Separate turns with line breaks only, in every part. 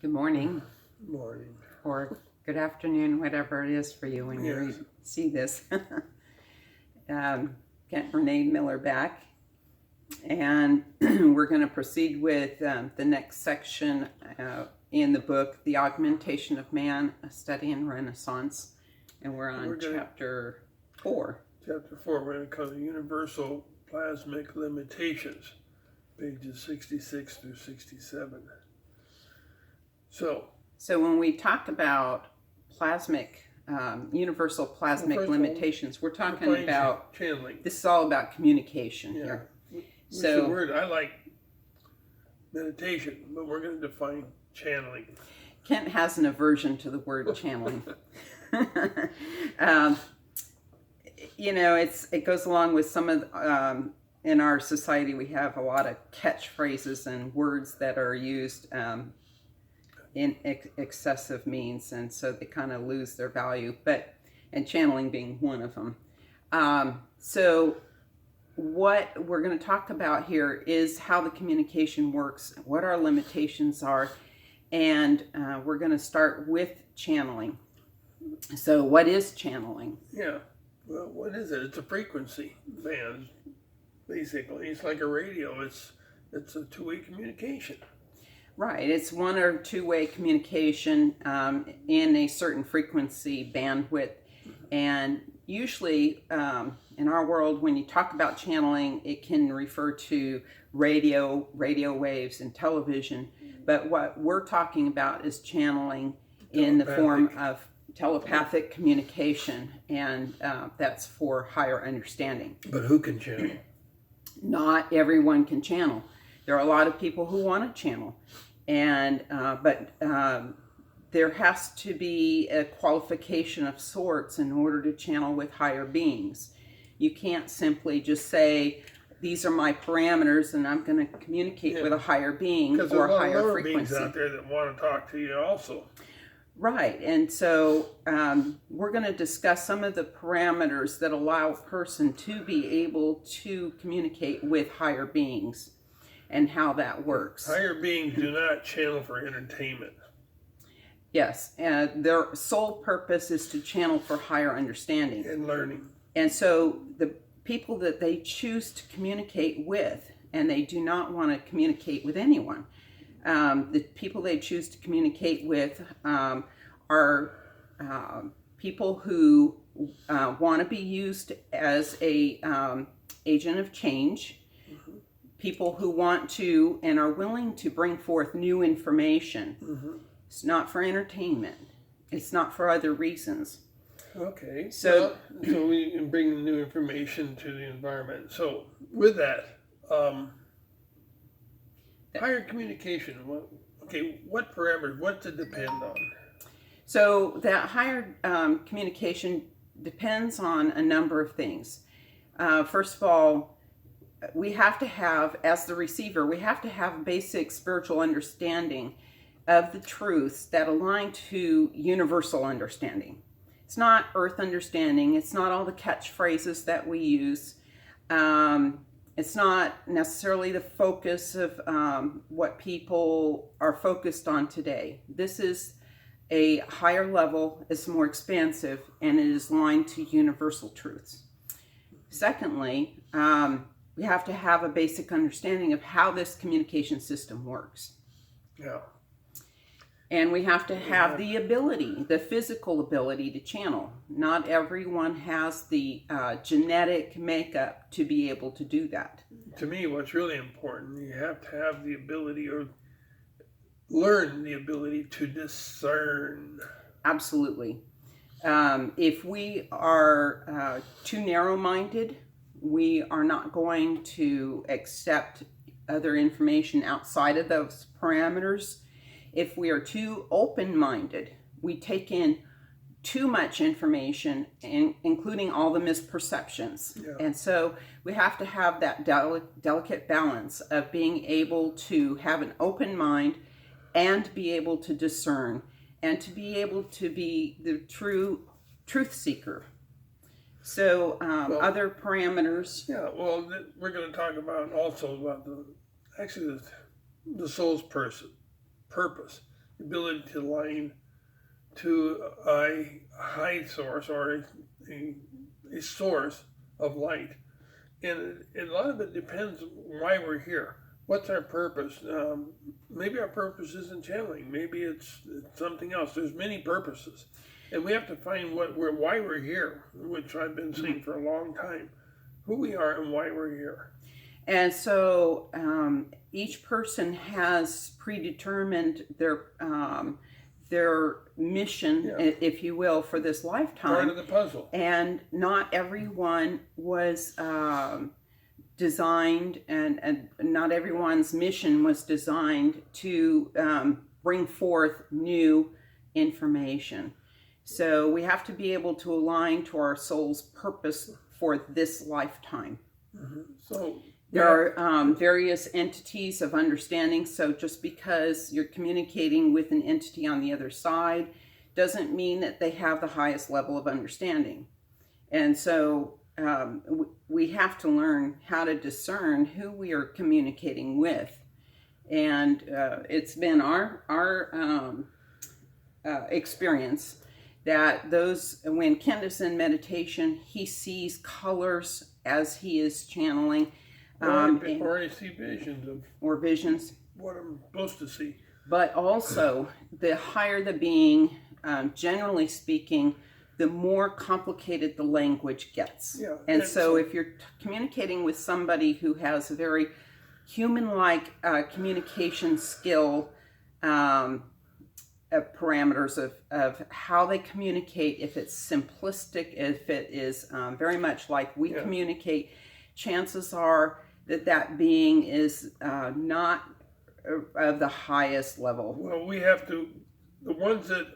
Good morning,
Morning.
or good afternoon, whatever it is for you when you
Yes.
see this. Kent Renee Miller back, and we're going to proceed with the next section in the book, The Augmentation of Man, A Study in Renaissance, and we're on chapter 4.
Chapter 4, we're going to cover universal plasmic limitations, pages 66 through 67. So
when we talk about universal plasmic limitations, we're talking about
channeling.
This is all about communication here.
So the word, I like meditation, but we're going to define channeling.
Kent has an aversion to the word channeling. It goes along with some of in our society. We have a lot of catchphrases and words that are used in excessive means, and so they kind of lose their value. And channeling being one of them. So what we're going to talk about here is how the communication works, what our limitations are, and we're going to start with channeling. So what is channeling?
Yeah. Well, what is it? It's a frequency band, basically. It's like a radio. It's a two-way communication.
Right. It's one or two-way communication in a certain frequency bandwidth. And usually in our world, when you talk about channeling, it can refer to radio waves, and television. But what we're talking about is channeling in the form of telepathic communication, and that's for higher understanding.
But who can channel?
Not everyone can channel. There are a lot of people who want to channel, but there has to be a qualification of sorts in order to channel with higher beings. You can't simply just say, these are my parameters and I'm going to communicate with a higher being or a higher frequency.
Beings out there that want to talk to you also.
Right, and so we're going to discuss some of the parameters that allow a person to be able to communicate with higher beings and how that works.
Higher beings do not channel for entertainment.
Yes, their sole purpose is to channel for higher understanding.
And learning.
And so the people that they choose to communicate with, and they do not want to communicate with anyone, the people they choose to communicate with are people who want to be used as a agent of change, people who want to and are willing to bring forth new information. It's not for entertainment. It's not for other reasons.
Okay. So we can bring new information to the environment. So with that, higher communication. What parameters? What to depend on?
So that higher communication depends on a number of things. First of all, we have to have, as the receiver, we have to have basic spiritual understanding of the truths that align to universal understanding. It's not earth understanding. It's not all the catchphrases that we use. It's not necessarily the focus of what people are focused on today. This is a higher level, it's more expansive, and it is aligned to universal truths. Secondly, we have to have a basic understanding of how this communication system works.
Yeah.
And we have to have the ability, the physical ability to channel. Not everyone has the genetic makeup to be able to do that.
To me, what's really important, you have to have the ability or learn the ability to discern.
Absolutely. If we are too narrow-minded, we are not going to accept other information outside of those parameters. If we are too open-minded, we take in too much information, including all the misperceptions. Yeah. And so we have to have that delicate balance of being able to have an open mind and be able to discern and to be able to be the true truth seeker. So other parameters.
Yeah, well, we're going to talk about also about the soul's purpose. ability to line to a high source or a source of light. And a lot of it depends why we're here. What's our purpose? Maybe our purpose isn't channeling. Maybe it's something else. There's many purposes. And we have to find why we're here, which I've been saying for a long time. Who we are and why we're here.
And so each person has predetermined their mission, if you will, for this lifetime.
Part of the puzzle.
And not everyone was designed, and not everyone's mission was designed to bring forth new information. So we have to be able to align to our soul's purpose for this lifetime.
Mm-hmm. So
there are various entities of understanding. So just because you're communicating with an entity on the other side doesn't mean that they have the highest level of understanding. And so we have to learn how to discern who we are communicating with. And it's been our experience that when Kent is in meditation, he sees colors as he is channeling.
Or I see visions
or visions.
What I'm supposed to see.
But also, the higher the being, generally speaking, the more complicated the language gets.
Yeah,
and so if you're communicating with somebody who has a very human-like communication skill, parameters of how they communicate, if it's simplistic, if it is very much like we communicate, chances are that being is not of the highest level.
Well, we have to, the ones that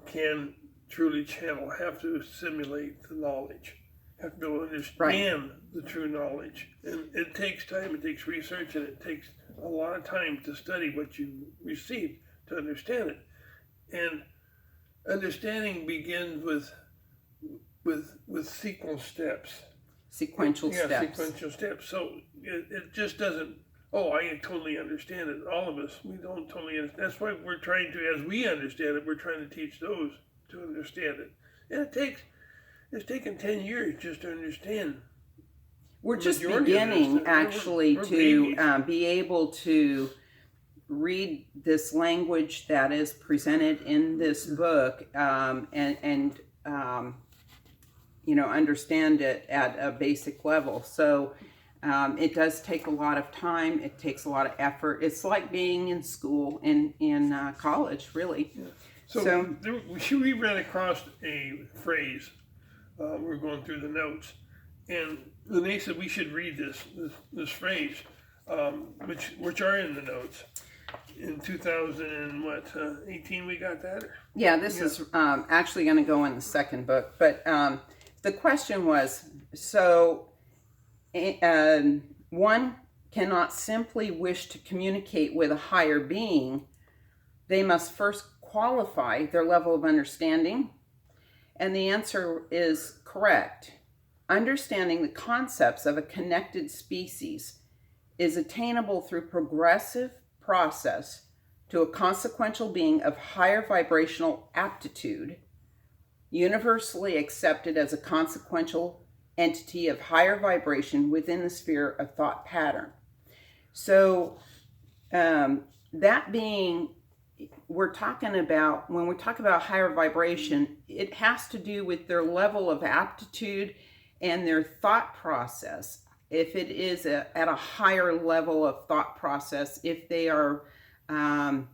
can truly channel have to simulate the knowledge, have to be able to understand the true knowledge. And it takes time, it takes research, and it takes a lot of time to study what you receive to understand it. And understanding begins with sequential steps.
Sequential steps.
Sequential steps. So it just doesn't, I totally understand it. All of us, we don't totally understand. That's why we're trying to, as we understand it, we're trying to teach those to understand it. And it's taken 10 years just to understand.
We're just beginning, actually, to be able to read this language that is presented in this book and understand it at a basic level. So it does take a lot of time. It takes a lot of effort. It's like being in school, in college, really.
Yeah. So we ran across a phrase. We're going through the notes, and Lene said we should read this phrase, which are in the notes. In 2018 we got that?
Yeah, this is actually going to go in the second book. But the question was, so one cannot simply wish to communicate with a higher being. They must first qualify their level of understanding. And the answer is correct. Understanding the concepts of a connected species is attainable through progressive process to a consequential being of higher vibrational aptitude, universally accepted as a consequential entity of higher vibration within the sphere of thought pattern. So that being, we're talking about, when we talk about higher vibration, it has to do with their level of aptitude and their thought process. If it is at a higher level of thought process, if they are a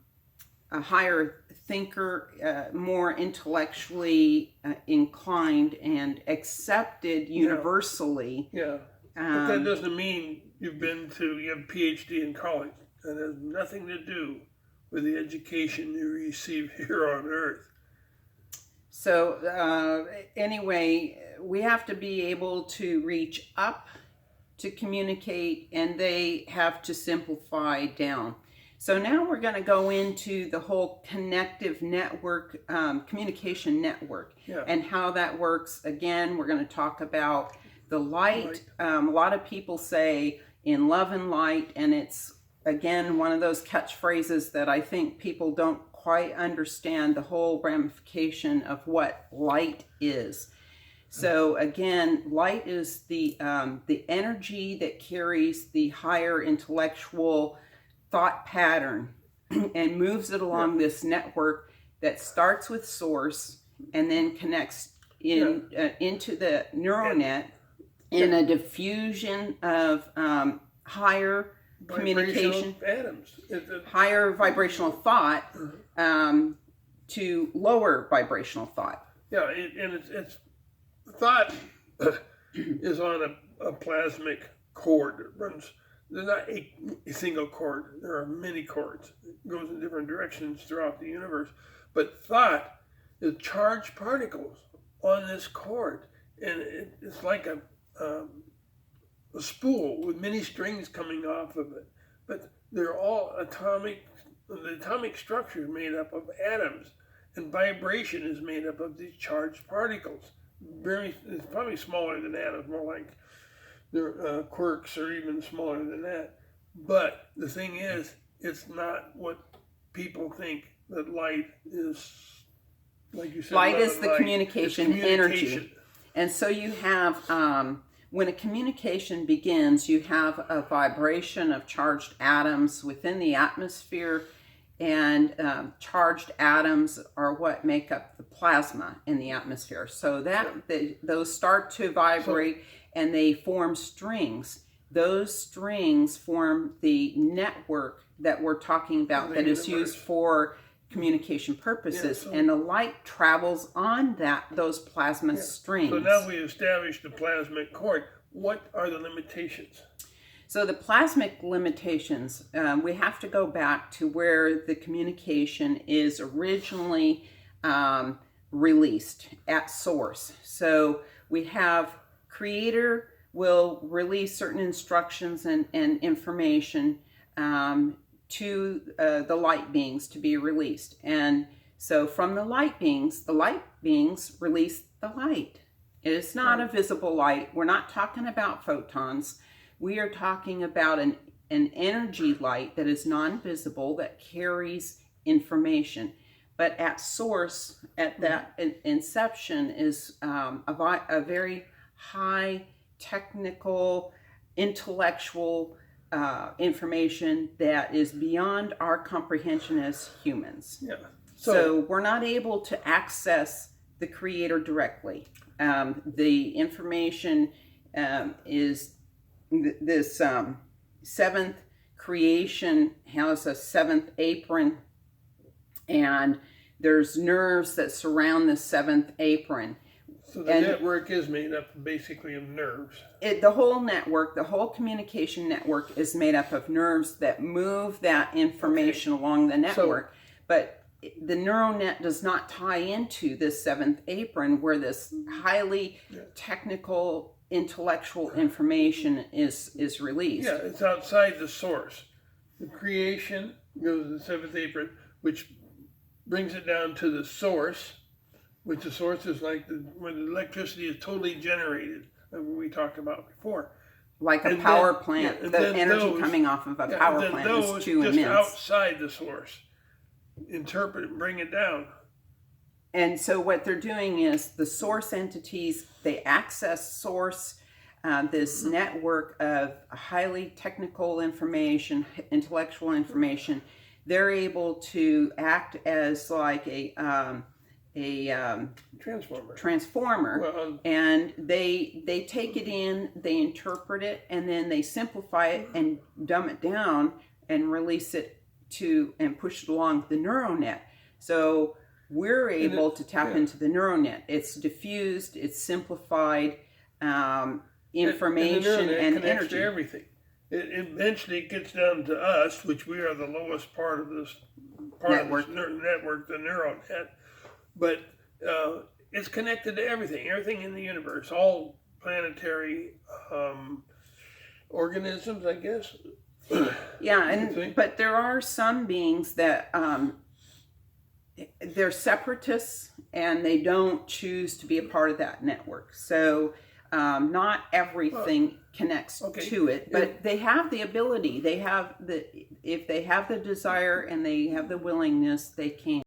higher thinker, more intellectually inclined and accepted universally.
Yeah. But that doesn't mean you have a PhD in college. That has nothing to do with the education you receive here on Earth.
So anyway, we have to be able to reach up to communicate, and they have to simplify down. So now we're going to go into the whole connective network, communication network, and how that works. Again, we're going to talk about the light. A lot of people say in love and light, and it's again, one of those catchphrases that I think people don't quite understand the whole ramification of what light is. So again, light is the energy that carries the higher intellectual thought pattern and moves it along this network that starts with source and then connects into the neural net in a diffusion of higher communication,
atoms,
higher vibrational thought to lower vibrational thought.
Yeah, and it's thought is on a plasmic cord that runs. There's not a single cord. There are many cords. It goes in different directions throughout the universe. But thought is charged particles on this cord, and it's like a spool with many strings coming off of it. But they're all atomic. The atomic structure is made up of atoms, and vibration is made up of these charged particles. It's probably smaller than atoms, more like they're quarks or even smaller than that. But the thing is, it's not what people think that light is. Like you said,
light is the communication energy. And so you have, when a communication begins, you have a vibration of charged atoms within the atmosphere, and charged atoms are what make up the plasma in the atmosphere. So those start to vibrate and they form strings. Those strings form the network that we're talking about that is used for communication purposes, and the light travels on those plasma strings.
So now we established the plasmic cord. What are the limitations?
So the plasmic limitations, we have to go back to where the communication is originally released at source. So we have creator will release certain instructions and information to the light beings to be released. And so from the light beings release the light. It is not a visible light. We're not talking about photons. We are talking about an energy light that is non-visible, that carries information. But at source, at that inception, is a very high technical, intellectual information that is beyond our comprehension as humans.
Yeah.
So we're not able to access the creator directly. The information is this seventh creation has a seventh apron, and there's nerves that surround the seventh apron.
So the network is made up basically of nerves.
The whole network, the whole communication network is made up of nerves that move that information along the network. But the neural net does not tie into this seventh apron where this highly technical, intellectual information is released.
Yeah, it's outside the source. The creation goes to the seventh apron, which brings it down to the source, which the source is like when the electricity is totally generated, like we talked about before.
Like a power plant, the energy coming off of a power plant is too immense.
Just outside the source, interpret and bring it down.
And so what they're doing is the source entities, they access source, this network of highly technical information, intellectual information. They're able to act as like a transformer, and they take it in, they interpret it, and then they simplify it and dumb it down and release it to and push it along the neural net. So we're able to tap into the neural net. It's diffused, it's simplified information and energy.
To everything. It eventually gets down to us, which we are the lowest part of this network, the neural net. But it's connected to everything in the universe, all planetary organisms, I guess.
Yeah, but there are some beings that they're separatists and they don't choose to be a part of that network. So Not everything connects to it, but they have the ability. If they have the desire and they have the willingness, they can.